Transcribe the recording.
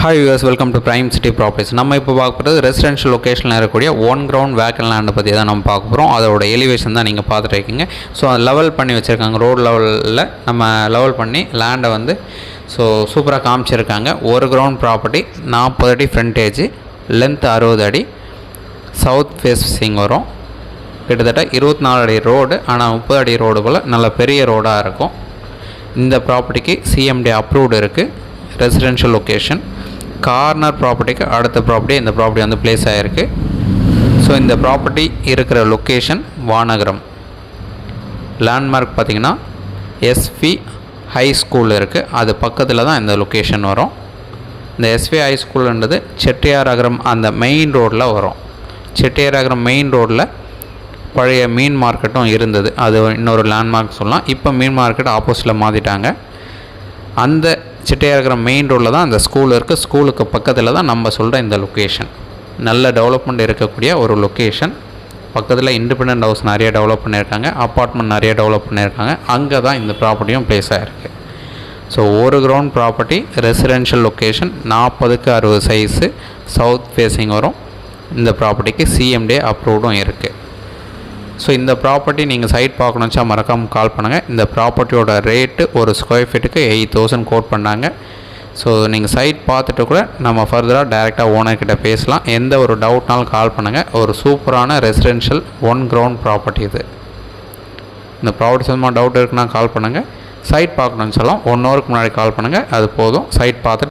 Hi viewers, welcome to Prime City Properties. நம்ம இப்போ பார்க்க போகிறது ரெசிடென்ஷியல் லொக்கேஷனில் இருக்கக்கூடிய ஒன் கிரவுண்ட் வேக்கன் லேண்டை பற்றி தான் நம்ம பார்க்க போகிறோம். அதோட எலிவேஷன் தான் நீங்கள் பார்த்துட்டு இருக்கீங்க. ஸோ அதை லெவல் பண்ணி வச்சுருக்காங்க. ரோடு லெவலில் நம்ம லெவல் பண்ணி லேண்டை வந்து சூப்பராக காமிச்சிருக்காங்க. ஒரு கிரவுண்ட் ப்ராப்பர்ட்டி 40 அடி ஃப்ரண்டேஜ், லென்த் 60 அடி, சவுத் ஃபேஸிங் வரும். கிட்டத்தட்ட 24 அடி ரோடு, ஆனால் 30 அடி ரோடு போல் நல்ல பெரிய ரோடாக இருக்கும். இந்த ப்ராப்பர்ட்டிக்கு CMD அப்ரூவ்டு இருக்குது. ரெசிடென்ஷியல் லொக்கேஷன் கார்னர் ப்ராப்பர்ட்டிக்கு அடுத்த ப்ராப்பர்ட்டி இந்த ப்ராப்பர்ட்டி வந்து பிளேஸ் ஆகிருக்கு. ஸோ இந்த ப்ராப்பர்ட்டி இருக்கிற லொக்கேஷன் வானகரம். லேண்ட்மார்க் பார்த்திங்கன்னா SV ஹை ஸ்கூல் இருக்குது, அது பக்கத்தில் தான் இந்த லொக்கேஷன் வரும். இந்த SV ஹை ஸ்கூல்ன்றது செட்டியாரகரம் அந்த மெயின் ரோடில் வரும். செட்டியாரகரம் மெயின் ரோடில் பழைய மீன் மார்க்கெட்டும் இருந்தது, அது இன்னொரு லேண்ட்மார்க் சொல்லலாம். இப்போ மீன் மார்க்கெட் ஆப்போசிட்டில் மாற்றிட்டாங்க. அந்த செட்டியாரகரம் மெயின் ரோடில் தான் அந்த ஸ்கூல் இருக்குது. ஸ்கூலுக்கு பக்கத்தில் தான் நம்ம சொல்கிற இந்த லொக்கேஷன். நல்ல டெவலப்மெண்ட் இருக்கக்கூடிய ஒரு லொக்கேஷன். பக்கத்தில் இண்டிபெண்டன்ட் ஹவுஸ் நிறைய டெவலப் பண்ணியிருக்காங்க, அப்பார்ட்மெண்ட் நிறைய டெவலப் பண்ணியிருக்காங்க. அங்கே தான் இந்த ப்ராப்பர்ட்டியும் பிளேஸ் ஆகிருக்கு. ஸோ ஒரு கிரவுண்ட் ப்ராப்பர்ட்டி, ரெசிடென்ஷியல் லொக்கேஷன், 40க்கு 60 சைஸு, சவுத் ஃபேஸிங் வரும். இந்த ப்ராப்பர்ட்டிக்கு CMD அப்ரூவ்டும் இருக்குது. ஸோ இந்த ப்ராப்பர்ட்டி நீங்கள் சைட் பார்க்கணுச்சா மறக்காமல் கால் பண்ணுங்கள். இந்த ப்ராப்பர்ட்டியோட ரேட்டு ஒரு ஸ்கொயர் ஃபீட்டுக்கு 8000 கோட் பண்ணாங்க. ஸோ நீங்கள் சைட் பார்த்துட்டு கூட நம்ம ஃபர்தராக டைரெக்டாக ஓனர்கிட்ட பேசலாம். எந்த ஒரு டவுட்னாலும் கால் பண்ணுங்கள். ஒரு சூப்பரான ரெசிடென்ஷியல் ஒன் கிரவுண்ட் ப்ராப்பர்ட்டி இது. இந்த ப்ராப்பர்ட்டி சம்பந்தமாக டவுட் இருக்குன்னா கால் பண்ணுங்கள். சைட் பார்க்கணுன்னு சொல்லலாம் 1 ஹவருக்கு முன்னாடி கால் பண்ணுங்கள், அது போதும். சைட் பார்த்துட்டு